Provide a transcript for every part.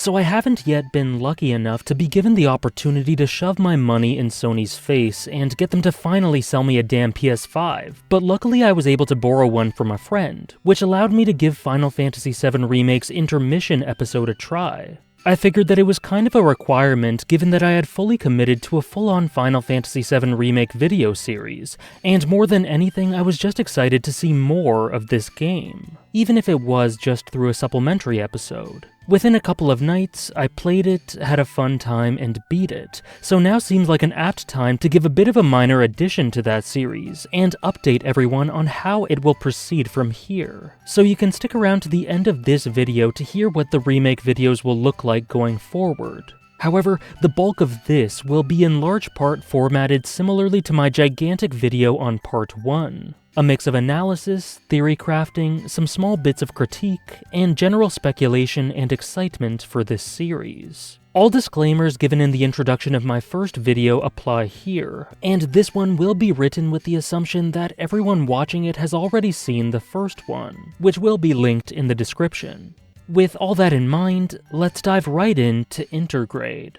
So I haven't yet been lucky enough to be given the opportunity to shove my money in Sony's face and get them to finally sell me a damn PS5, but luckily I was able to borrow one from a friend, which allowed me to give Final Fantasy VII Remake's INTERmission episode a try. I figured that it was kind of a requirement given that I had fully committed to a full-on Final Fantasy VII Remake video series, and more than anything I was just excited to see more of this game, even if it was just through a supplementary episode. Within a couple of nights, I played it, had a fun time, and beat it, so now seems like an apt time to give a bit of a minor addition to that series, and update everyone on how it will proceed from here. So you can stick around to the end of this video to hear what the remake videos will look like going forward. However, the bulk of this will be in large part formatted similarly to my gigantic video on Part 1. A mix of analysis, theory crafting, some small bits of critique, and general speculation and excitement for this series. All disclaimers given in the introduction of my first video apply here, and this one will be written with the assumption that everyone watching it has already seen the first one, which will be linked in the description. With all that in mind, let's dive right into Intergrade.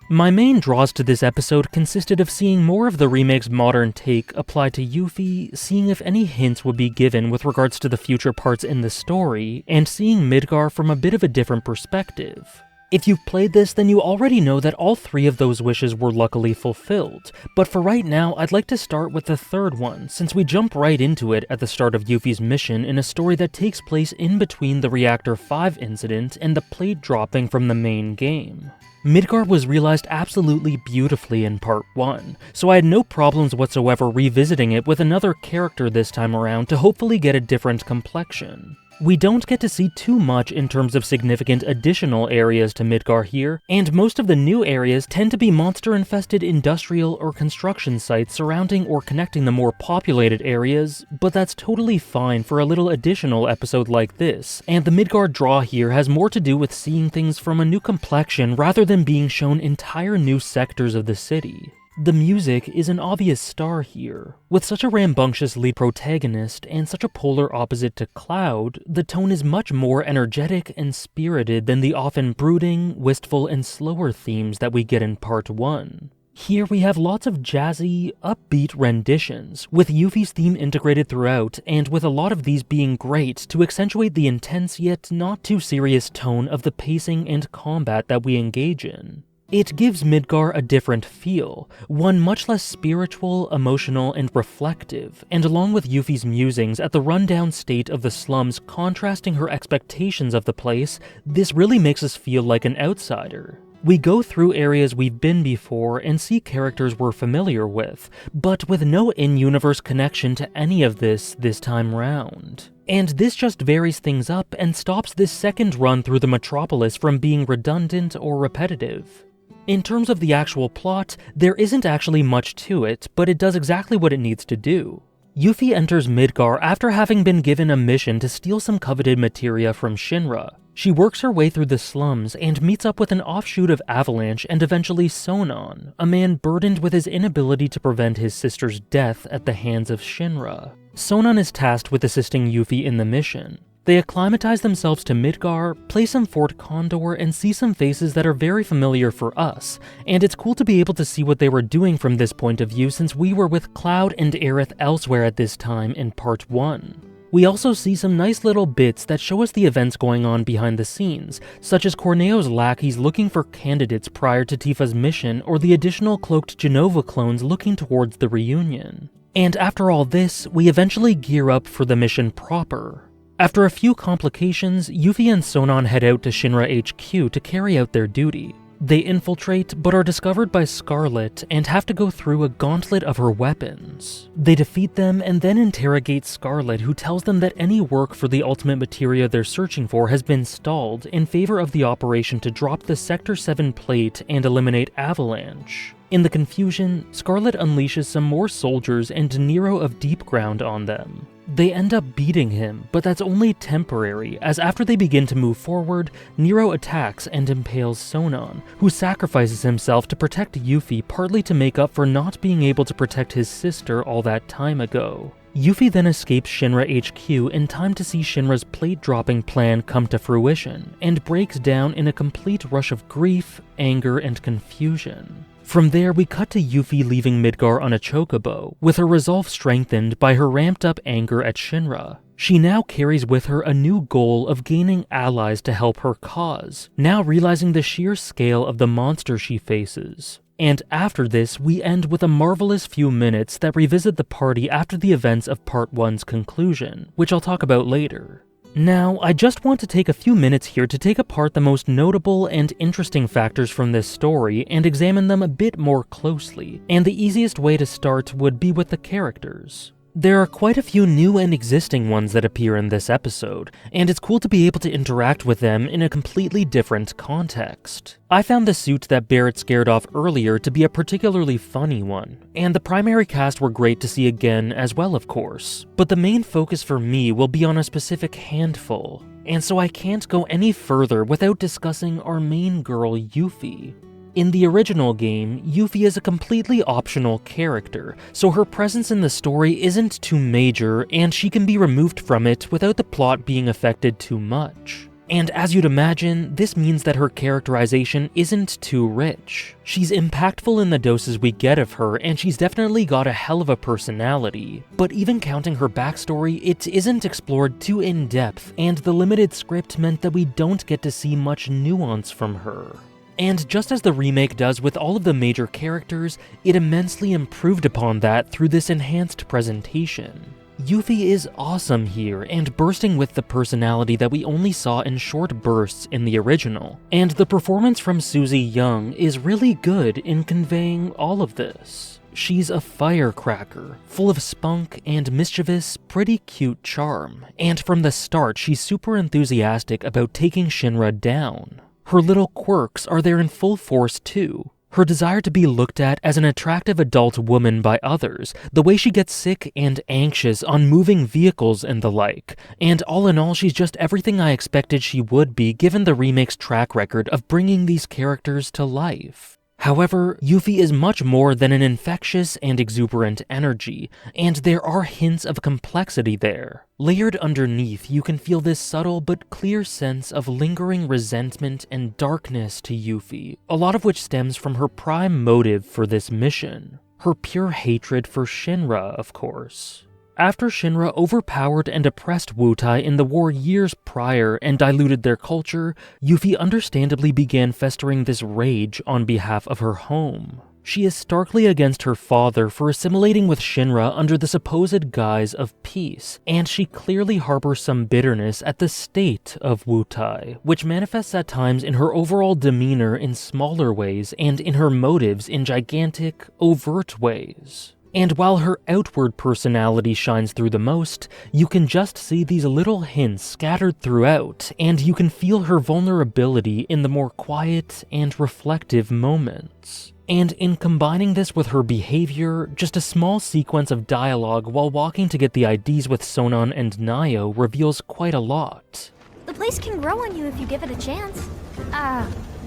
My main draws to this episode consisted of seeing more of the remake's modern take applied to Yuffie, seeing if any hints would be given with regards to the future parts in the story, and seeing Midgar from a bit of a different perspective. If you've played this, then you already know that all three of those wishes were luckily fulfilled, but for right now, I'd like to start with the third one, since we jump right into it at the start of Yuffie's mission in a story that takes place in between the Reactor 5 incident and the plate dropping from the main game. Midgar was realized absolutely beautifully in Part 1, so I had no problems whatsoever revisiting it with another character this time around to hopefully get a different complexion. We don't get to see too much in terms of significant additional areas to Midgar here, and most of the new areas tend to be monster-infested industrial or construction sites surrounding or connecting the more populated areas, but that's totally fine for a little additional episode like this, and the Midgar draw here has more to do with seeing things from a new complexion rather than being shown entire new sectors of the city. The music is an obvious star here. With such a rambunctious lead protagonist and such a polar opposite to Cloud, the tone is much more energetic and spirited than the often brooding, wistful, and slower themes that we get in Part 1. Here we have lots of jazzy, upbeat renditions, with Yuffie's theme integrated throughout, and with a lot of these being great to accentuate the intense yet not too serious tone of the pacing and combat that we engage in. It gives Midgar a different feel, one much less spiritual, emotional, and reflective, and along with Yuffie's musings at the rundown state of the slums contrasting her expectations of the place, this really makes us feel like an outsider. We go through areas we've been before and see characters we're familiar with, but with no in-universe connection to any of this time round. And this just varies things up and stops this second run through the metropolis from being redundant or repetitive. In terms of the actual plot, there isn't actually much to it, but it does exactly what it needs to do. Yuffie enters Midgar after having been given a mission to steal some coveted materia from Shinra. She works her way through the slums and meets up with an offshoot of Avalanche and eventually Sonon, a man burdened with his inability to prevent his sister's death at the hands of Shinra. Sonon is tasked with assisting Yuffie in the mission. They acclimatize themselves to Midgar, play some Fort Condor, and see some faces that are very familiar for us, and it's cool to be able to see what they were doing from this point of view since we were with Cloud and Aerith elsewhere at this time in Part 1. We also see some nice little bits that show us the events going on behind the scenes, such as Corneo's lackeys looking for candidates prior to Tifa's mission or the additional cloaked Genova clones looking towards the reunion. And after all this, we eventually gear up for the mission proper. After a few complications, Yuffie and Sonon head out to Shinra HQ to carry out their duty. They infiltrate, but are discovered by Scarlet and have to go through a gauntlet of her weapons. They defeat them and then interrogate Scarlet, who tells them that any work for the ultimate materia they're searching for has been stalled in favor of the operation to drop the Sector 7 plate and eliminate Avalanche. In the confusion, Scarlet unleashes some more soldiers and Nero of Deep Ground on them. They end up beating him, but that's only temporary, as after they begin to move forward, Nero attacks and impales Sonon, who sacrifices himself to protect Yuffie, partly to make up for not being able to protect his sister all that time ago. Yuffie then escapes Shinra HQ in time to see Shinra's plate-dropping plan come to fruition, and breaks down in a complete rush of grief, anger, and confusion. From there, we cut to Yuffie leaving Midgar on a chocobo, with her resolve strengthened by her ramped-up anger at Shinra. She now carries with her a new goal of gaining allies to help her cause, now realizing the sheer scale of the monster she faces. And after this, we end with a marvelous few minutes that revisit the party after the events of Part 1's conclusion, which I'll talk about later. Now, I just want to take a few minutes here to take apart the most notable and interesting factors from this story and examine them a bit more closely, and the easiest way to start would be with the characters. There are quite a few new and existing ones that appear in this episode, and it's cool to be able to interact with them in a completely different context. I found the suit that Barrett scared off earlier to be a particularly funny one, and the primary cast were great to see again as well, of course, but the main focus for me will be on a specific handful, and so I can't go any further without discussing our main girl, Yuffie. In the original game, Yuffie is a completely optional character, so her presence in the story isn't too major, and she can be removed from it without the plot being affected too much. And as you'd imagine, this means that her characterization isn't too rich. She's impactful in the doses we get of her, and she's definitely got a hell of a personality. But even counting her backstory, it isn't explored too in-depth, and the limited script meant that we don't get to see much nuance from her. And just as the remake does with all of the major characters, it immensely improved upon that through this enhanced presentation. Yuffie is awesome here, and bursting with the personality that we only saw in short bursts in the original, and the performance from Susie Young is really good in conveying all of this. She's a firecracker, full of spunk and mischievous, pretty cute charm, and from the start she's super enthusiastic about taking Shinra down. Her little quirks are there in full force too. Her desire to be looked at as an attractive adult woman by others, the way she gets sick and anxious on moving vehicles and the like, and all in all she's just everything I expected she would be given the remake's track record of bringing these characters to life. However, Yuffie is much more than an infectious and exuberant energy, and there are hints of complexity there. Layered underneath, you can feel this subtle but clear sense of lingering resentment and darkness to Yuffie, a lot of which stems from her prime motive for this mission. Her pure hatred for Shinra, of course. After Shinra overpowered and oppressed Wutai in the war years prior and diluted their culture, Yuffie understandably began festering this rage on behalf of her home. She is starkly against her father for assimilating with Shinra under the supposed guise of peace, and she clearly harbors some bitterness at the state of Wutai, which manifests at times in her overall demeanor in smaller ways and in her motives in gigantic, overt ways. And while her outward personality shines through the most, you can just see these little hints scattered throughout, and you can feel her vulnerability in the more quiet and reflective moments. And in combining this with her behavior, just a small sequence of dialogue while walking to get the IDs with Sonon and Nayo reveals quite a lot. The place can grow on you if you give it a chance.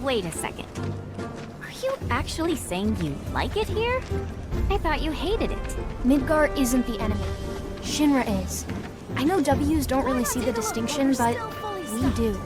Wait a second. Are you actually saying you like it here? I thought you hated it. Midgar isn't the enemy. Shinra is. I know W's don't really see the distinction, but we do.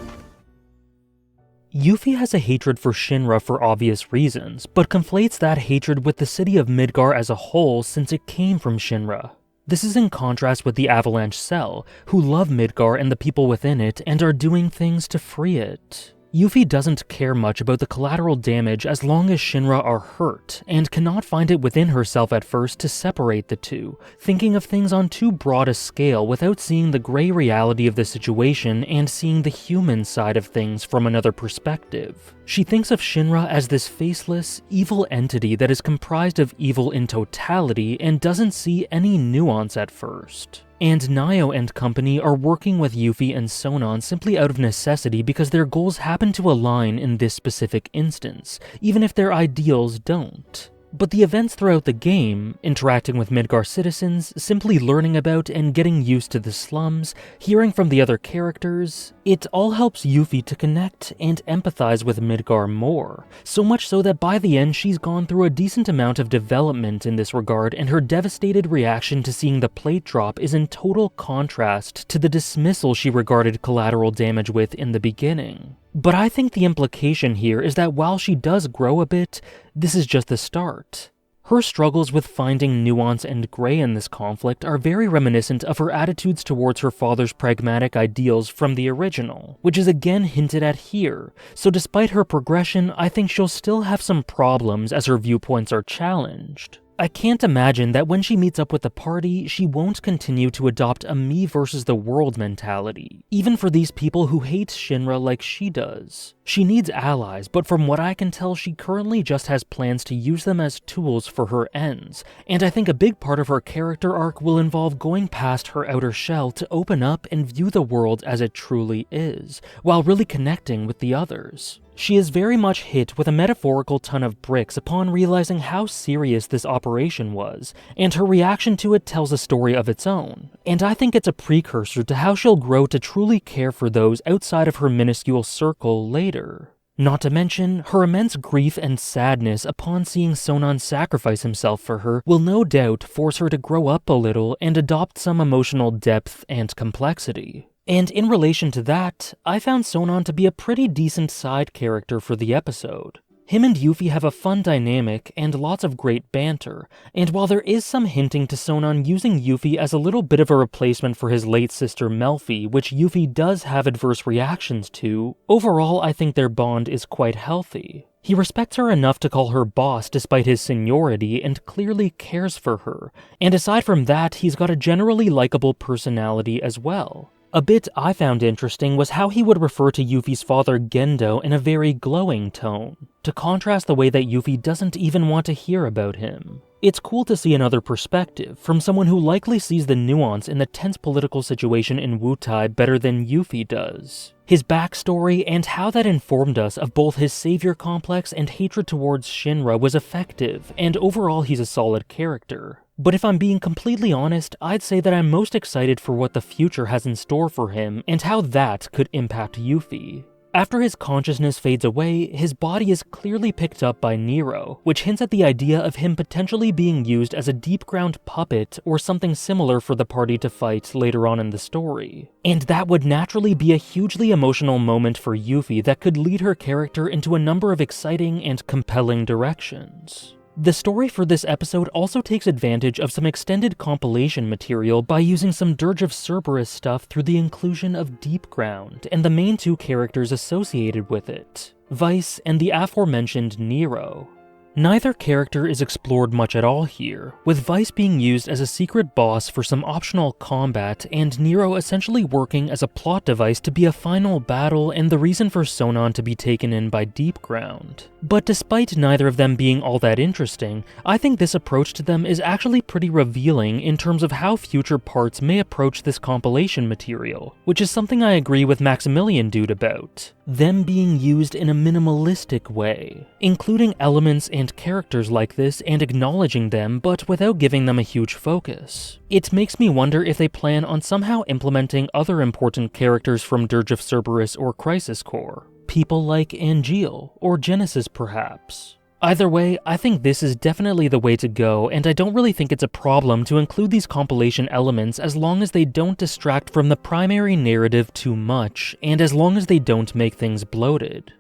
Yuffie has a hatred for Shinra for obvious reasons, but conflates that hatred with the city of Midgar as a whole since it came from Shinra. This is in contrast with the Avalanche Cell, who love Midgar and the people within it and are doing things to free it. Yuffie doesn't care much about the collateral damage as long as Shinra are hurt, and cannot find it within herself at first to separate the two, thinking of things on too broad a scale without seeing the gray reality of the situation and seeing the human side of things from another perspective. She thinks of Shinra as this faceless, evil entity that is comprised of evil in totality and doesn't see any nuance at first. And Nayo and company are working with Yuffie and Sonon simply out of necessity because their goals happen to align in this specific instance, even if their ideals don't. But the events throughout the game, interacting with Midgar citizens, simply learning about and getting used to the slums, hearing from the other characters, it all helps Yuffie to connect and empathize with Midgar more, so much so that by the end she's gone through a decent amount of development in this regard, and her devastated reaction to seeing the plate drop is in total contrast to the dismissal she regarded collateral damage with in the beginning. But I think the implication here is that while she does grow a bit, this is just the start. Her struggles with finding nuance and gray in this conflict are very reminiscent of her attitudes towards her father's pragmatic ideals from the original, which is again hinted at here, so despite her progression, I think she'll still have some problems as her viewpoints are challenged. I can't imagine that when she meets up with the party, she won't continue to adopt a me versus the world mentality, even for these people who hate Shinra like she does. She needs allies, but from what I can tell, she currently just has plans to use them as tools for her ends, and I think a big part of her character arc will involve going past her outer shell to open up and view the world as it truly is, while really connecting with the others. She is very much hit with a metaphorical ton of bricks upon realizing how serious this operation was, and her reaction to it tells a story of its own, and I think it's a precursor to how she'll grow to truly care for those outside of her minuscule circle later. Not to mention, her immense grief and sadness upon seeing Sonon sacrifice himself for her will no doubt force her to grow up a little and adopt some emotional depth and complexity. And in relation to that, I found Sonon to be a pretty decent side character for the episode. Him and Yuffie have a fun dynamic and lots of great banter, and while there is some hinting to Sonon using Yuffie as a little bit of a replacement for his late sister Melfi, which Yuffie does have adverse reactions to, overall I think their bond is quite healthy. He respects her enough to call her boss despite his seniority and clearly cares for her, and aside from that, he's got a generally likable personality as well. A bit I found interesting was how he would refer to Yuffie's father Gendo in a very glowing tone, to contrast the way that Yuffie doesn't even want to hear about him. It's cool to see another perspective, from someone who likely sees the nuance in the tense political situation in Wutai better than Yuffie does. His backstory and how that informed us of both his savior complex and hatred towards Shinra was effective, and overall he's a solid character. But if I'm being completely honest, I'd say that I'm most excited for what the future has in store for him and how that could impact Yuffie. After his consciousness fades away, his body is clearly picked up by Nero, which hints at the idea of him potentially being used as a deep-ground puppet or something similar for the party to fight later on in the story. And that would naturally be a hugely emotional moment for Yuffie that could lead her character into a number of exciting and compelling directions. The story for this episode also takes advantage of some extended compilation material by using some Dirge of Cerberus stuff through the inclusion of Deep Ground and the main two characters associated with it, Vice and the aforementioned Nero. Neither character is explored much at all here, with Vice being used as a secret boss for some optional combat and Nero essentially working as a plot device to be a final battle and the reason for Sonon to be taken in by Deep Ground. But despite neither of them being all that interesting, I think this approach to them is actually pretty revealing in terms of how future parts may approach this compilation material, which is something I agree with Maximilian Dude about. Them being used in a minimalistic way, including elements and characters like this and acknowledging them but without giving them a huge focus. It makes me wonder if they plan on somehow implementing other important characters from Dirge of Cerberus or Crisis Core. People like Angeal, or Genesis perhaps. Either way, I think this is definitely the way to go, and I don't really think it's a problem to include these compilation elements as long as they don't distract from the primary narrative too much, and as long as they don't make things bloated.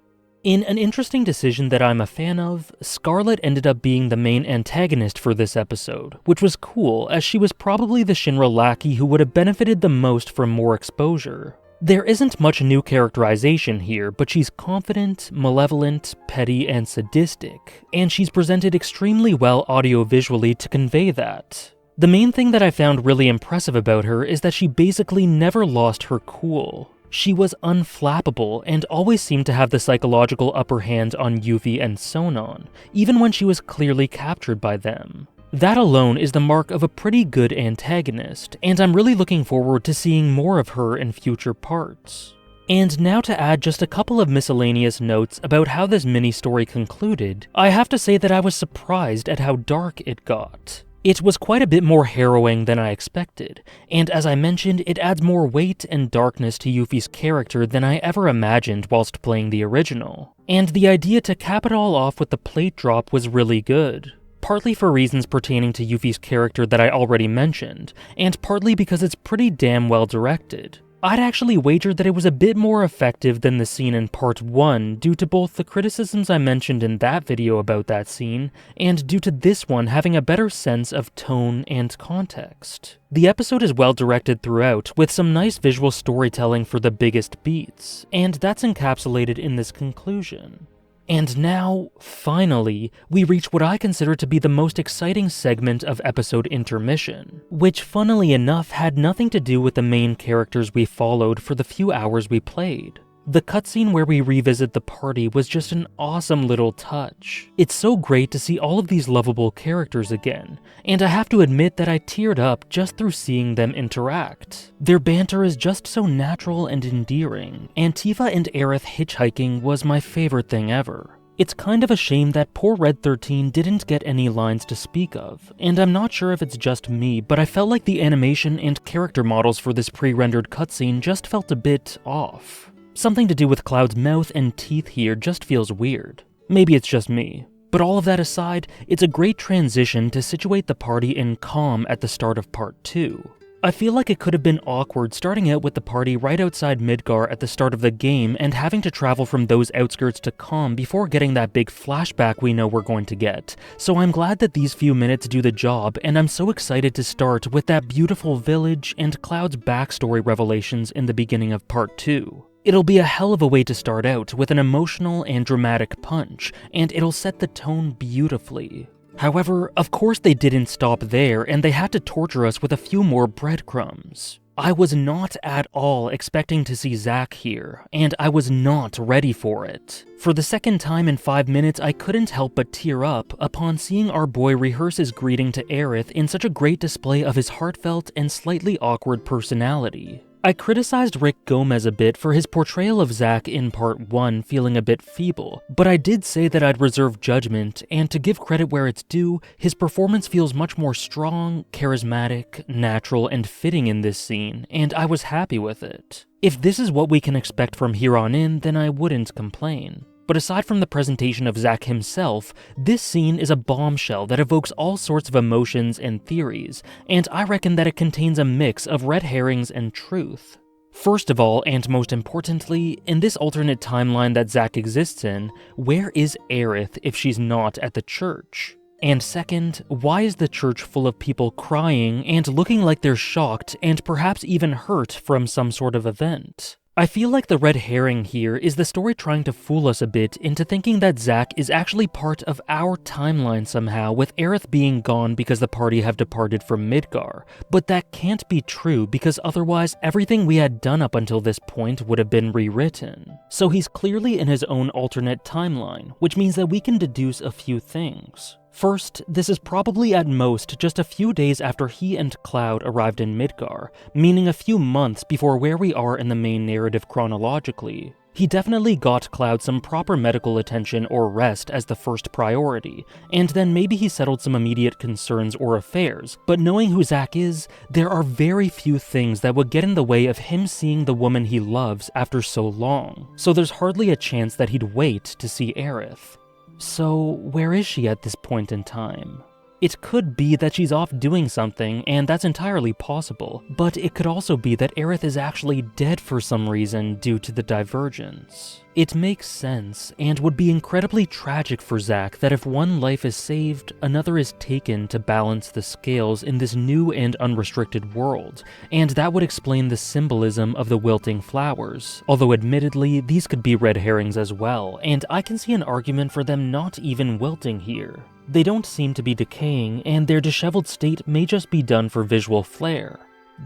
In an interesting decision that I'm a fan of, Scarlet ended up being the main antagonist for this episode, which was cool as she was probably the Shinra lackey who would have benefited the most from more exposure. There isn't much new characterization here, but she's confident, malevolent, petty, and sadistic, and she's presented extremely well audio-visually to convey that. The main thing that I found really impressive about her is that she basically never lost her cool. She was unflappable and always seemed to have the psychological upper hand on Yuffie and Sonon, even when she was clearly captured by them. That alone is the mark of a pretty good antagonist, and I'm really looking forward to seeing more of her in future parts. And now to add just a couple of miscellaneous notes about how this mini-story concluded, I have to say that I was surprised at how dark it got. It was quite a bit more harrowing than I expected, and as I mentioned, it adds more weight and darkness to Yuffie's character than I ever imagined whilst playing the original. And the idea to cap it all off with the plate drop was really good. Partly for reasons pertaining to Yuffie's character that I already mentioned, and partly because it's pretty damn well directed. I'd actually wagered that it was a bit more effective than the scene in part 1 due to both the criticisms I mentioned in that video about that scene, and due to this one having a better sense of tone and context. The episode is well directed throughout, with some nice visual storytelling for the biggest beats, and that's encapsulated in this conclusion. And now, finally, we reach what I consider to be the most exciting segment of episode Intermission, which funnily enough had nothing to do with the main characters we followed for the few hours we played. The cutscene where we revisit the party was just an awesome little touch. It's so great to see all of these lovable characters again, and I have to admit that I teared up just through seeing them interact. Their banter is just so natural and endearing, and Tifa and Aerith hitchhiking was my favorite thing ever. It's kind of a shame that poor Red 13 didn't get any lines to speak of, and I'm not sure if it's just me, but I felt like the animation and character models for this pre-rendered cutscene just felt a bit off. Something to do with Cloud's mouth and teeth here just feels weird. Maybe it's just me. But all of that aside, it's a great transition to situate the party in calm at the start of part 2. I feel like it could have been awkward starting out with the party right outside Midgar at the start of the game and having to travel from those outskirts to calm before getting that big flashback we know we're going to get. So I'm glad that these few minutes do the job, and I'm so excited to start with that beautiful village and Cloud's backstory revelations in the beginning of part 2. It'll be a hell of a way to start out with an emotional and dramatic punch, and it'll set the tone beautifully. However, of course they didn't stop there, and they had to torture us with a few more breadcrumbs. I was not at all expecting to see Zack here, and I was not ready for it. For the second time in 5 minutes, I couldn't help but tear up upon seeing our boy rehearse his greeting to Aerith in such a great display of his heartfelt and slightly awkward personality. I criticized Rick Gomez a bit for his portrayal of Zack in part 1 feeling a bit feeble, but I did say that I'd reserve judgment, and to give credit where it's due, his performance feels much more strong, charismatic, natural, and fitting in this scene, and I was happy with it. If this is what we can expect from here on in, then I wouldn't complain. But aside from the presentation of Zack himself, this scene is a bombshell that evokes all sorts of emotions and theories, and I reckon that it contains a mix of red herrings and truth. First of all, and most importantly, in this alternate timeline that Zack exists in, where is Aerith if she's not at the church? And second, why is the church full of people crying and looking like they're shocked and perhaps even hurt from some sort of event? I feel like the red herring here is the story trying to fool us a bit into thinking that Zack is actually part of our timeline somehow, with Aerith being gone because the party have departed from Midgar. But that can't be true, because otherwise everything we had done up until this point would have been rewritten. So he's clearly in his own alternate timeline, which means that we can deduce a few things. First, this is probably at most just a few days after he and Cloud arrived in Midgar, meaning a few months before where we are in the main narrative chronologically. He definitely got Cloud some proper medical attention or rest as the first priority, and then maybe he settled some immediate concerns or affairs, but knowing who Zack is, there are very few things that would get in the way of him seeing the woman he loves after so long, so there's hardly a chance that he'd wait to see Aerith. So, where is she at this point in time? It could be that she's off doing something, and that's entirely possible, but it could also be that Aerith is actually dead for some reason due to the divergence. It makes sense, and would be incredibly tragic for Zack that if one life is saved, another is taken to balance the scales in this new and unrestricted world, and that would explain the symbolism of the wilting flowers, although admittedly, these could be red herrings as well, and I can see an argument for them not even wilting here. They don't seem to be decaying, and their disheveled state may just be done for visual flair.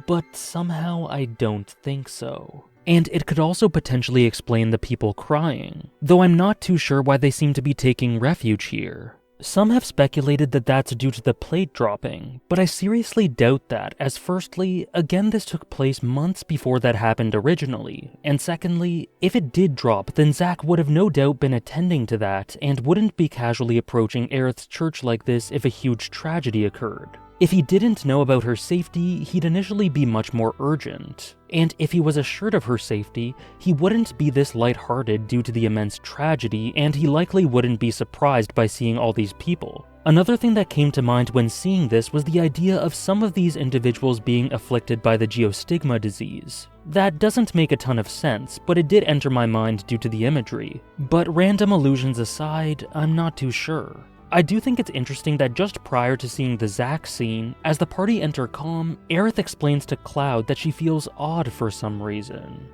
But somehow I don't think so. And it could also potentially explain the people crying, though I'm not too sure why they seem to be taking refuge here. Some have speculated that that's due to the plate dropping, but I seriously doubt that, as firstly, again this took place months before that happened originally, and secondly, if it did drop, then Zack would have no doubt been attending to that and wouldn't be casually approaching Aerith's church like this if a huge tragedy occurred. If he didn't know about her safety, he'd initially be much more urgent. And if he was assured of her safety, he wouldn't be this lighthearted due to the immense tragedy, and he likely wouldn't be surprised by seeing all these people. Another thing that came to mind when seeing this was the idea of some of these individuals being afflicted by the geostigma disease. That doesn't make a ton of sense, but it did enter my mind due to the imagery. But random allusions aside, I'm not too sure. I do think it's interesting that just prior to seeing the Zack scene, as the party enter calm, Aerith explains to Cloud that she feels odd for some reason.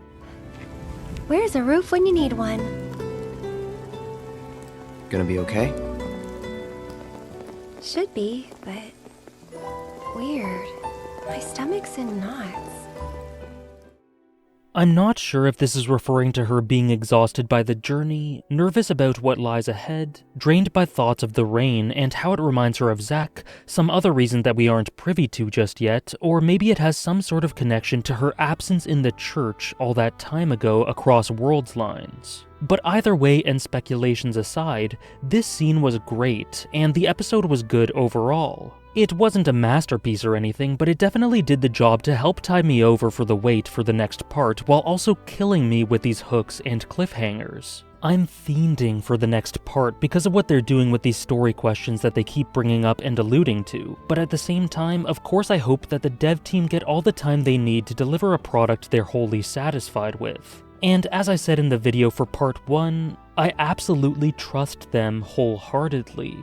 Where's a roof when you need one? Gonna be okay? Should be, but weird. My stomach's in knots. I'm not sure if this is referring to her being exhausted by the journey, nervous about what lies ahead, drained by thoughts of the rain and how it reminds her of Zack, some other reason that we aren't privy to just yet, or maybe it has some sort of connection to her absence in the church all that time ago across worlds lines. But either way, and speculations aside, this scene was great, and the episode was good overall. It wasn't a masterpiece or anything, but it definitely did the job to help tide me over for the wait for the next part, while also killing me with these hooks and cliffhangers. I'm fiending for the next part because of what they're doing with these story questions that they keep bringing up and alluding to, but at the same time, of course I hope that the dev team get all the time they need to deliver a product they're wholly satisfied with. And as I said in the video for part 1, I absolutely trust them wholeheartedly.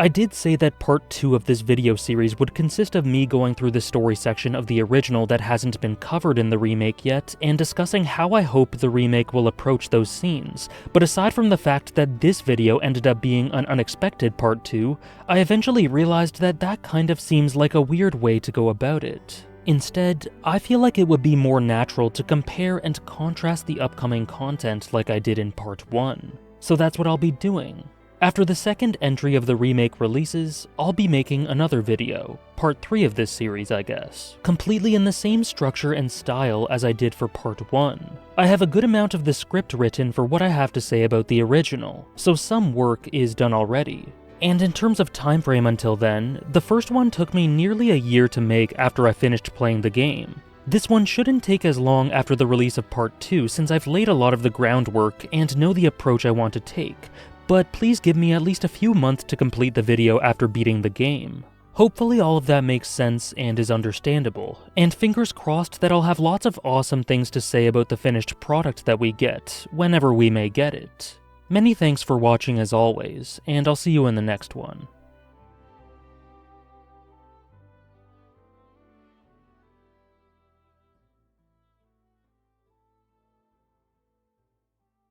I did say that part 2 of this video series would consist of me going through the story section of the original that hasn't been covered in the remake yet, and discussing how I hope the remake will approach those scenes, but aside from the fact that this video ended up being an unexpected part 2, I eventually realized that that kind of seems like a weird way to go about it. Instead, I feel like it would be more natural to compare and contrast the upcoming content like I did in part 1, so that's what I'll be doing. After the second entry of the remake releases, I'll be making another video, part 3 of this series I guess, completely in the same structure and style as I did for part 1. I have a good amount of the script written for what I have to say about the original, so some work is done already. And in terms of time frame until then, the first one took me nearly a year to make after I finished playing the game. This one shouldn't take as long after the release of part 2 since I've laid a lot of the groundwork and know the approach I want to take, but please give me at least a few months to complete the video after beating the game. Hopefully all of that makes sense and is understandable, and fingers crossed that I'll have lots of awesome things to say about the finished product that we get, whenever we may get it. Many thanks for watching as always, and I'll see you in the next one.